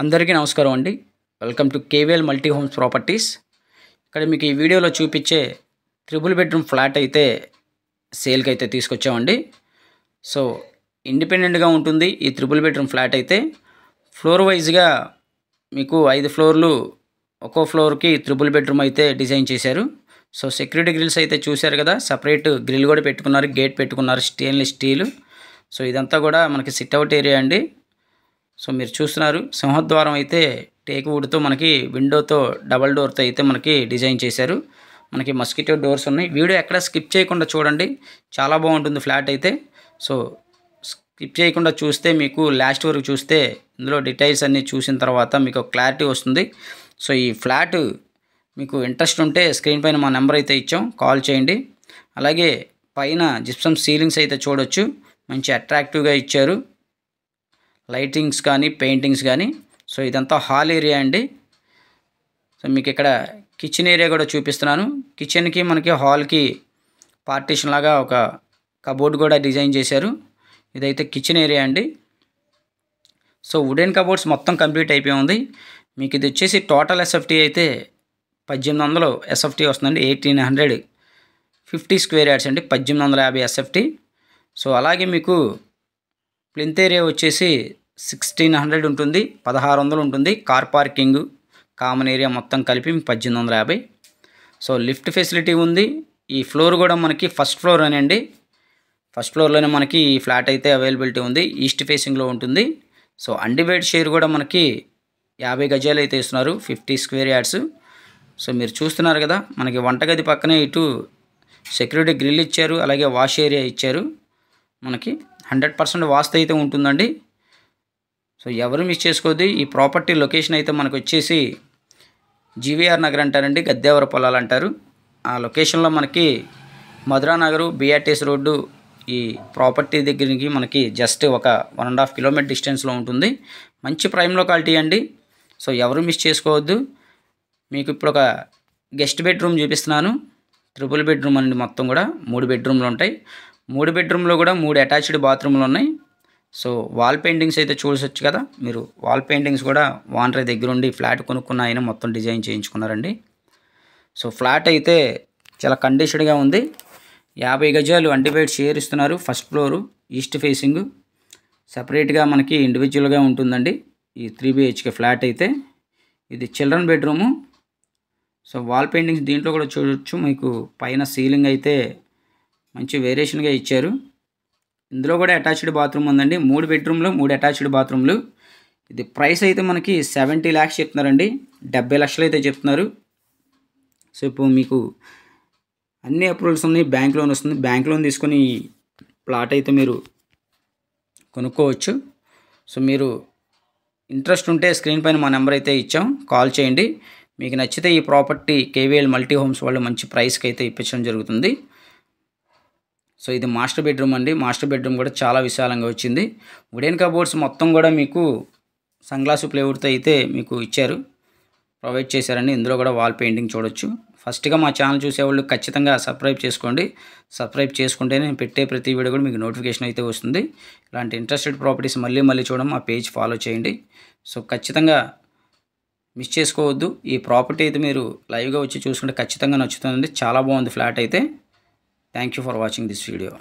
అందరికీ నమస్కారం అండి. Welcome to KVL multi homes properties. ఇక్కడ మీకు ఈ వీడియోలో చూపించే ట్రిపుల్ బెడ్రూమ్ ఫ్లాట్ అయితే సేల్కి అయితే తీసుకొచ్చామండి. సో ఇండిపెండెంట్గా ఉంటుంది ఈ ట్రిపుల్ బెడ్రూమ్ ఫ్లాట్ అయితే. ఫ్లోర్ వైజ్గా మీకు 5 ఫ్లోర్లు, ఒక్కో ఫ్లోర్కి ట్రిపుల్ బెడ్రూమ్ అయితే డిజైన్ చేశారు. సో సెక్యూరిటీ గ్రిల్స్ అయితే చూశారు కదా, సపరేట్ గ్రిల్ కూడా పెట్టుకున్నారు, గేట్ పెట్టుకున్నారు, స్టెయిన్లెస్ స్టీల్. సో ఇదంతా కూడా మనకి సిట్అవుట్ ఏరియా అండి. సో మీరు చూస్తున్నారు, సింహద్వారం అయితే టేక్ వుడ్తో మనకి విండోతో డబల్ డోర్తో అయితే మనకి డిజైన్ చేశారు. మనకి మస్కిటో డోర్స్ ఉన్నాయి. వీడియో ఎక్కడ స్కిప్ చేయకుండా చూడండి, చాలా బాగుంటుంది ఫ్లాట్ అయితే. సో స్కిప్ చేయకుండా చూస్తే మీకు లాస్ట్ వరకు చూస్తే ఇందులో డీటెయిల్స్ అన్నీ చూసిన తర్వాత మీకు క్లారిటీ వస్తుంది. సో ఈ ఫ్లాట్ మీకు ఇంట్రెస్ట్ ఉంటే స్క్రీన్ పైన మా నెంబర్ అయితే ఇచ్చాం, కాల్ చేయండి. అలాగే పైన జిప్సమ్ సీలింగ్స్ అయితే చూడొచ్చు, మంచి అట్రాక్టివ్గా ఇచ్చారు, లైటింగ్స్ కానీ పెయింటింగ్స్ కానీ. సో ఇదంతా హాల్ ఏరియా అండి. సో మీకు ఇక్కడ కిచెన్ ఏరియా కూడా చూపిస్తున్నాను. కిచెన్కి మనకి హాల్కి పార్టీషన్ లాగా ఒక కబోర్డ్ కూడా డిజైన్ చేశారు. ఇదైతే కిచెన్ ఏరియా అండి. సో వుడెన్ కబోర్డ్స్ మొత్తం కంప్లీట్ అయిపోయి ఉంది. మీకు ఇది వచ్చేసి టోటల్ ఎస్ఎఫ్టీ అయితే 1800 ఎస్ఎఫ్టీ వస్తుందండి. 1850 స్క్వేర్ యార్డ్స్ అండి, 1850 ఎస్ఎఫ్టీ. సో అలాగే మీకు ప్లింత్ ఏరియా వచ్చేసి 1600 ఉంటుంది, 1600 ఉంటుంది. కార్ పార్కింగ్, కామన్ ఏరియా మొత్తం కలిపి 1850. సో లిఫ్ట్ ఫెసిలిటీ ఉంది. ఈ ఫ్లోర్ కూడా మనకి ఫస్ట్ ఫ్లోర్ అనండి, ఫస్ట్ ఫ్లోర్లోనే మనకి ఈ ఫ్లాట్ అయితే అవైలబిలిటీ ఉంది. ఈస్ట్ ఫేసింగ్లో ఉంటుంది. సో అన్డివైడ్ షేర్ కూడా మనకి 50 గజాలు అయితే ఇస్తున్నారు, 50 స్క్వేర్ యార్డ్స్. సో మీరు చూస్తున్నారు కదా, మనకి వంటగది పక్కనే ఇటు సెక్యూరిటీ గ్రిల్ ఇచ్చారు, అలాగే వాష్ ఏరియా ఇచ్చారు. మనకి 100% వాస్తు అయితే ఉంటుందండి. సో ఎవరు మిస్ చేసుకోవద్దు. ఈ ప్రాపర్టీ లొకేషన్ అయితే మనకు వచ్చేసి జీవీఆర్ నగర్ అంటారండి, గద్దేవర పొలాలు అంటారు. ఆ లొకేషన్లో మనకి మధురా నగరు, బిఆర్టీఎస్ రోడ్డు ఈ ప్రాపర్టీ దగ్గరికి మనకి జస్ట్ ఒక 1.5 కిలోమీటర్ డిస్టెన్స్లో ఉంటుంది. మంచి ప్రైమ్ లొకాలిటీ అండి. సో ఎవరు మిస్ చేసుకోవద్దు. మీకు ఇప్పుడు ఒక గెస్ట్ బెడ్రూమ్ చూపిస్తున్నాను. ట్రిపుల్ బెడ్రూమ్ అండి, మొత్తం కూడా 3 బెడ్రూమ్లు ఉంటాయి. 3 బెడ్రూమ్లో కూడా 3 అటాచ్డ్ బాత్రూమ్లు ఉన్నాయి. సో వాల్ పెయింటింగ్స్ అయితే చూసొచ్చు కదా మీరు. వాల్ పెయింటింగ్స్ కూడా వాండ్రే దగ్గరుండి ఫ్లాట్ కొనుక్కున్న ఆయన మొత్తం డిజైన్ చేయించుకున్నారండి. సో ఫ్లాట్ అయితే చాలా కండిషన్గా ఉంది. 50 గజాలు అన్డివైడ్ షేర్ ఇస్తున్నారు. ఫస్ట్ ఫ్లోరు ఈస్ట్ ఫేసింగ్, సపరేట్గా మనకి ఇండివిజువల్గా ఉంటుందండి ఈ 3 BHK ఫ్లాట్ అయితే. ఇది children bedroom. So wall paintings దీంట్లో కూడా చూడొచ్చు. మీకు పైన సీలింగ్ అయితే మంచి వేరియేషన్గా ఇచ్చారు. ఇందులో కూడా అటాచ్డ్ బాత్రూమ్ ఉందండి. 3 బెడ్రూమ్లు, 3 అటాచ్డ్ బాత్రూమ్లు. ఇది ప్రైస్ అయితే మనకి 70 lakhs చెప్తున్నారండి, 70 లక్షలు అయితే చెప్తున్నారు. సో ఇప్పుడు మీకు అన్ని అప్రూవల్స్ ఉన్నాయి, బ్యాంక్ లోన్ వస్తుంది. బ్యాంక్ లోన్ తీసుకొని ప్లాట్ అయితే మీరు కొనుక్కోవచ్చు. సో మీరు ఇంట్రెస్ట్ ఉంటే స్క్రీన్ పైన మా నెంబర్ అయితే ఇచ్చాం, కాల్ చేయండి. మీకు నచ్చితే ఈ ప్రాపర్టీ కేవీఎల్ మల్టీ హోమ్స్ వాళ్ళు మంచి ప్రైస్కి అయితే ఇప్పించడం జరుగుతుంది. సో ఇది మాస్టర్ బెడ్రూమ్ అండి. మాస్టర్ బెడ్రూమ్ కూడా చాలా విశాలంగా వచ్చింది. వుడెన్ కబోర్డ్స్ మొత్తం కూడా మీకు సన్గ్లాసు ప్లేవుడ్తో అయితే మీకు ఇచ్చారు, ప్రొవైడ్ చేశారండి. ఇందులో కూడా వాల్ పెయింటింగ్ చూడొచ్చు. ఫస్ట్గా మా ఛానల్ చూసేవాళ్ళు ఖచ్చితంగా సబ్స్క్రైబ్ చేసుకోండి. సబ్స్క్రైబ్ చేసుకుంటే నేను పెట్టే ప్రతి వీడియో కూడా మీకు నోటిఫికేషన్ అయితే వస్తుంది. ఇలాంటి ఇంట్రెస్టెడ్ ప్రాపర్టీస్ మళ్ళీ చూడడం మా పేజ్ ఫాలో చేయండి. సో ఖచ్చితంగా మిస్ చేసుకోవద్దు. ఈ ప్రాపర్టీ అయితే మీరు లైవ్గా వచ్చి చూసుకుంటే ఖచ్చితంగా నచ్చుతుందండి. చాలా బాగుంది ఫ్లాట్ అయితే. Thank you for watching this video.